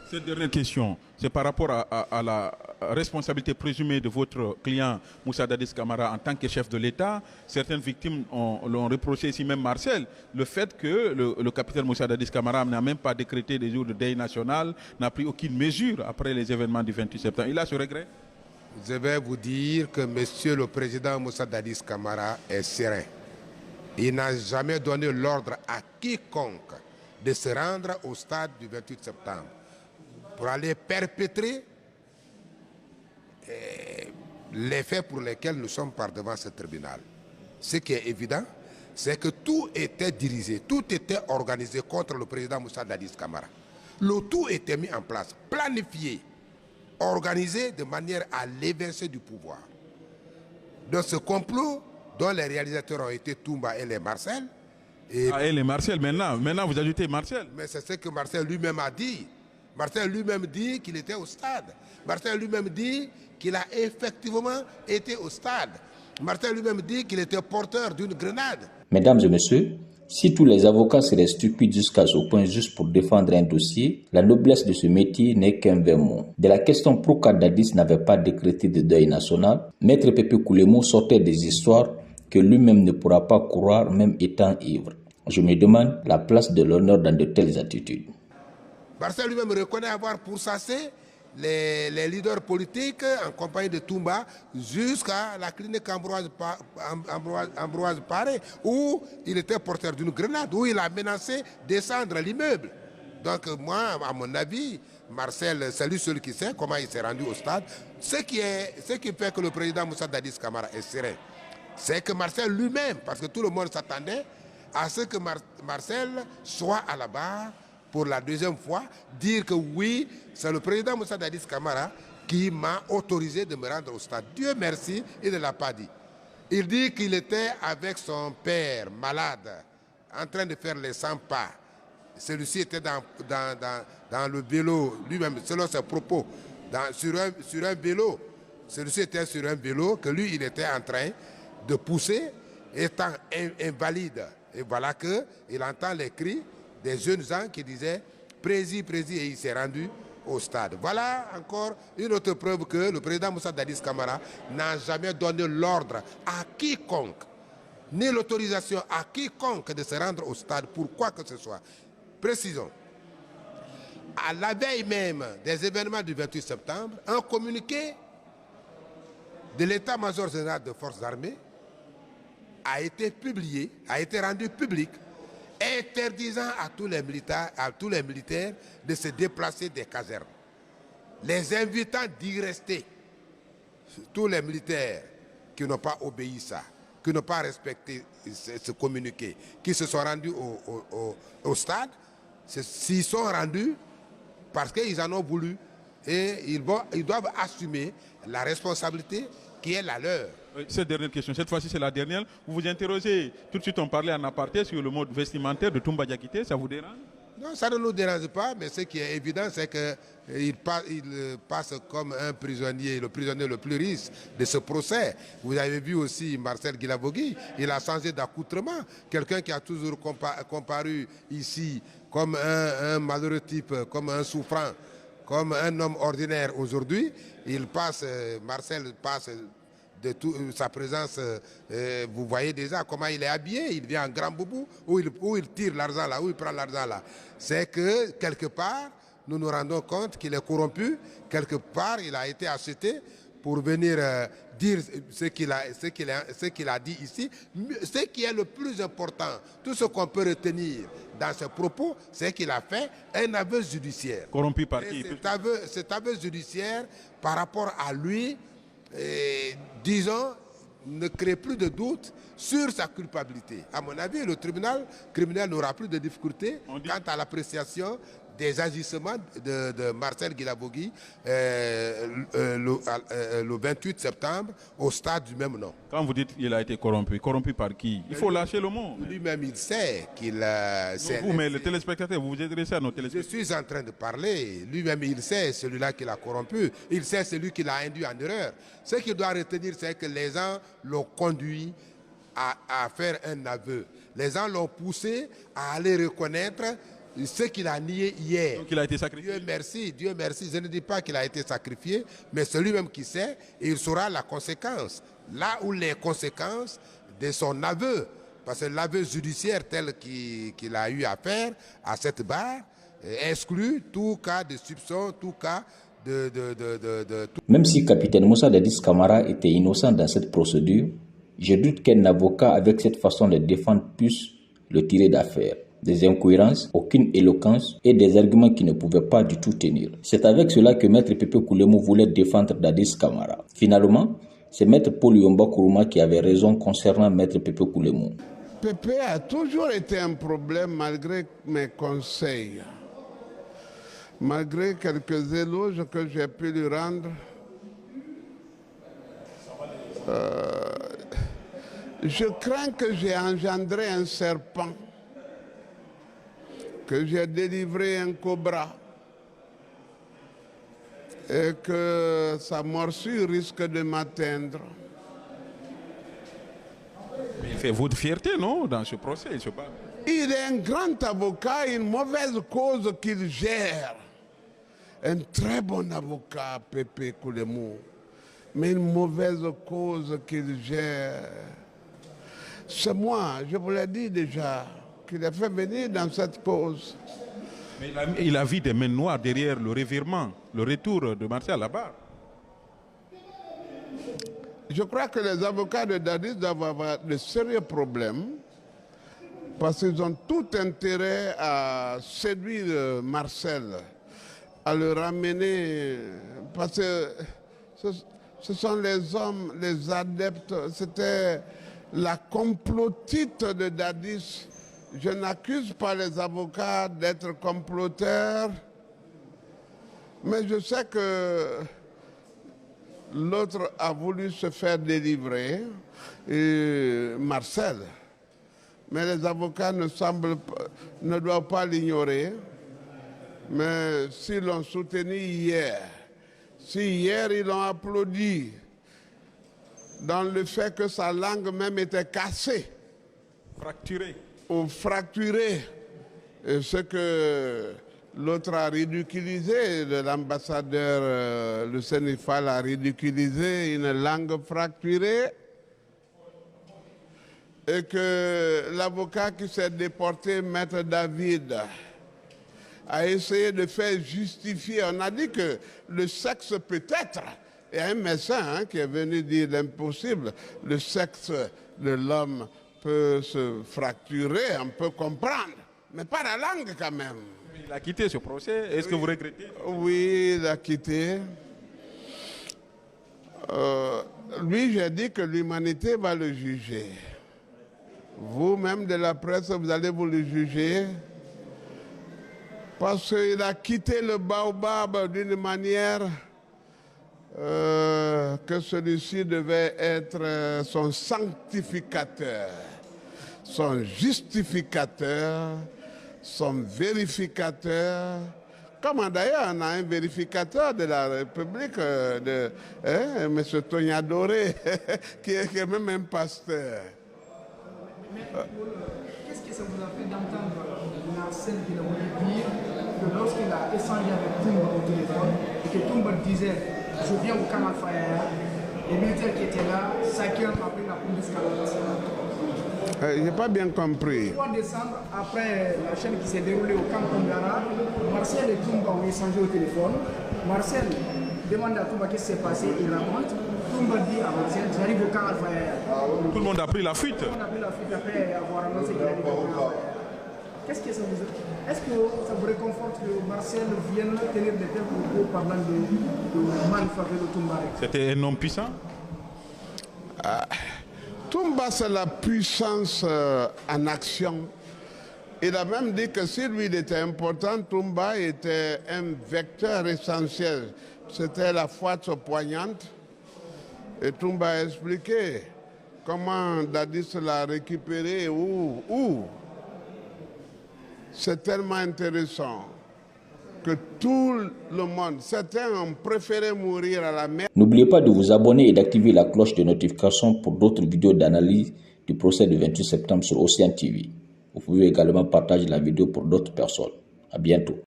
Cette dernière question, c'est par rapport à la responsabilité présumée de votre client Moussa Dadis Camara en tant que chef de l'État. Certaines victimes l'ont reproché, ici même Marcel, le fait que le capitaine Moussa Dadis Camara n'a même pas décrété des jours de deuil national, n'a pris aucune mesure après les événements du 28 septembre. Il a ce regret? Je vais vous dire que Monsieur le Président Moussa Dadis Camara est serein. Il n'a jamais donné l'ordre à quiconque de se rendre au stade du 28 septembre pour aller perpétrer les faits pour lesquels nous sommes par devant ce tribunal. Ce qui est évident, c'est que tout était dirigé, tout était organisé contre le président Moussa Dadis Camara. Le tout était mis en place, planifié, organisé de manière à l'évincer du pouvoir. Dans ce complot, dont les réalisateurs ont été Toumba et les Marcel. Et les Marcel, maintenant vous ajoutez Marcel. Mais c'est ce que Marcel lui-même a dit. Marcel lui-même dit qu'il était au stade. Marcel lui-même dit qu'il a effectivement été au stade. Marcel lui-même dit qu'il était porteur d'une grenade. Mesdames et messieurs, si tous les avocats seraient stupides jusqu'à ce point juste pour défendre un dossier, la noblesse de ce métier n'est qu'un vain mot. De la question pourquoi Dadis n'avait pas décrété de deuil national, Maître Pépé Koulémou sortait des histoires que lui-même ne pourra pas croire même étant ivre. Je me demande la place de l'honneur dans de telles attitudes. Marcel lui-même reconnaît avoir pourchassé les leaders politiques en compagnie de Toumba jusqu'à la clinique Ambroise Paré, où il était porteur d'une grenade, où il a menacé de descendre l'immeuble. Donc moi, à mon avis, Marcel, c'est lui seul qui sait comment il s'est rendu au stade. Ce qui fait que le président Moussa Dadis Camara est serein, c'est que Marcel lui-même, parce que tout le monde s'attendait à ce que Marcel soit à la barre pour la deuxième fois, dire que oui, c'est le président Moussa Dadis Camara qui m'a autorisé de me rendre au stade. Dieu merci, il ne l'a pas dit. Il dit qu'il était avec son père malade, en train de faire les 100 pas. Celui-ci était dans le vélo, lui-même, selon ses propos, sur un vélo. Celui-ci était sur un vélo que lui, il était en train de pousser, étant invalide. Et voilà qu'il entend les cris des jeunes gens qui disaient « Prési, Prési » et il s'est rendu au stade. Voilà encore une autre preuve que le président Moussa Dadis Camara n'a jamais donné l'ordre à quiconque, ni l'autorisation à quiconque de se rendre au stade pour quoi que ce soit. Précisons, à la veille même des événements du 28 septembre, un communiqué de l'état-major général des forces armées a été publié, a été rendu public, interdisant à tous les militaires de se déplacer des casernes, les invitant d'y rester. Tous les militaires qui n'ont pas obéi ça, qui n'ont pas respecté ce communiqué, qui se sont rendus au stade, s'ils sont rendus parce qu'ils en ont voulu et ils doivent assumer la responsabilité qui est la leur. Cette dernière question, cette fois-ci c'est la dernière. Vous vous interrogez, tout de suite on parlait en aparté sur le mode vestimentaire de Toumba Diakité, ça vous dérange? Non, ça ne nous dérange pas, mais ce qui est évident, c'est qu'il passe comme un prisonnier, le prisonnier le plus riche de ce procès. Vous avez vu aussi Marcel Guilabogui, il a changé d'accoutrement. Quelqu'un qui a toujours comparu ici comme un malheureux type, comme un souffrant, comme un homme ordinaire aujourd'hui, Marcel passe de sa présence, vous voyez déjà comment il est habillé, il vient en grand boubou, où il tire l'argent là, où il prend l'argent là. C'est que quelque part, nous nous rendons compte qu'il est corrompu, quelque part il a été acheté pour venir dire ce qu'il a dit ici. Ce qui est le plus important, tout ce qu'on peut retenir dans ses propos, c'est qu'il a fait un aveu judiciaire. Corrompu par qui? Cet aveu judiciaire, par rapport à lui, disons, ne crée plus de doute sur sa culpabilité. À mon avis, le tribunal criminel n'aura plus de difficultés quant à l'appréciation des agissements de Marcel Guilabogui le 28 septembre au stade du même nom. Quand vous dites qu'il a été corrompu, corrompu par qui? Il faut lâcher le mot. Lui-même, il sait qu'il... vous, mais les téléspectateurs, vous vous adressez à nos téléspectateurs. Je suis en train de parler. Lui-même, il sait celui-là qui l'a corrompu. Il sait celui qui l'a induit en erreur. Ce qu'il doit retenir, c'est que les gens l'ont conduit à faire un aveu. Les gens l'ont poussé à aller reconnaître ce qu'il a nié hier. Donc il a été sacrifié. Dieu merci, je ne dis pas qu'il a été sacrifié, mais c'est lui-même qui sait et il saura la conséquence. Là où les conséquences de son aveu, parce que l'aveu judiciaire tel qu'il a eu à faire à cette barre exclut tout cas de soupçon, tout cas Même si capitaine Moussa Dadis Camara était innocent dans cette procédure, je doute qu'un avocat avec cette façon de défendre puisse le tirer d'affaire. Des incohérences, aucune éloquence et des arguments qui ne pouvaient pas du tout tenir. C'est avec cela que Maître Pépé Koulemou voulait défendre Dadis Camara. Finalement, c'est Maître Paul Yomba Kourouma qui avait raison concernant Maître Pépé Koulemou. Pépé a toujours été un problème malgré mes conseils. Malgré quelques éloges que j'ai pu lui rendre, je crains que j'ai engendré un serpent, que j'ai délivré un cobra et que sa morsure risque de m'atteindre. Mais il fait votre fierté, non, dans ce procès, il se bat. Il est un grand avocat, une mauvaise cause qu'il gère. Un très bon avocat, Pépé Koulemou, mais une mauvaise cause qu'il gère. C'est moi, je vous l'ai dit déjà, qui l'ai fait venir dans cette cause. Mais il a vu des mains noires derrière le revirement, le retour de Martial à la barre. Je crois que les avocats de Dadis doivent avoir de sérieux problèmes parce qu'ils ont tout intérêt à séduire Marcel, à le ramener, parce que ce sont les hommes, les adeptes, c'était la complotite de Dadis. Je n'accuse pas les avocats d'être comploteurs, mais je sais que l'autre a voulu se faire délivrer, Marcel. Mais les avocats ne doivent pas l'ignorer. Mais s'ils l'ont soutenu hier, si hier ils l'ont applaudi dans le fait que sa langue même était cassée, Fracturée. ou fracturée, et ce que l'autre a ridiculisé, l'ambassadeur, le Sénégal a ridiculisé une langue fracturée, et que l'avocat qui s'est déporté, Maître David, a essayé de faire justifier. On a dit que le sexe peut-être, il y a un médecin qui est venu dire l'impossible, le sexe de l'homme peut se fracturer, on peut comprendre, mais pas la langue quand même. Il a quitté ce procès, est-ce que vous regrettez? Oui, il a quitté. Lui, j'ai dit que l'humanité va le juger. Vous-même de la presse, vous allez vous le juger. Parce qu'il a quitté le baobab d'une manière que celui-ci devait être son sanctificateur, son justificateur, son vérificateur. Comme d'ailleurs, on a un vérificateur de la République, M. Tognadoré, qui est même un pasteur. Qu'est-ce que ça vous a fait d'entendre Marcel qui l'a voulu dire que lorsqu'il a échangé avec Toumba au téléphone et que Toumba disait « je viens au Canal Faya », les militaires qui étaient là, chacun a pris la police canadienne. Je n'ai pas bien compris. 3 décembre, après la chaîne qui s'est déroulée au camp Kongara, Marcel et Toumba ont échangé au téléphone. Marcel demande à Toumba qu'est-ce qui s'est passé, il raconte. Toumba dit à Marcel, j'arrive au camp Al-Faya. Tout le monde a pris la fuite. Tout le monde a pris la fuite après avoir annoncé qu'il arrive au camp Al-Faya. Qu'est-ce que ça vous a... Est-ce que ça vous réconforte que Marcel vienne tenir des tels propos parlant de Manfabé de Toumba? C'était un homme puissant? Toumba, c'est la puissance en action. Il a même dit que si lui il était important, Toumba était un vecteur essentiel. C'était la force poignante. Et Toumba a expliqué comment Dadis l'a récupéré, où. C'est tellement intéressant que tout le monde, certains ont préféré mourir à la mer. N'oubliez pas de vous abonner et d'activer la cloche de notification pour d'autres vidéos d'analyse du procès du 28 septembre sur Océan TV. Vous pouvez également partager la vidéo pour d'autres personnes. À bientôt.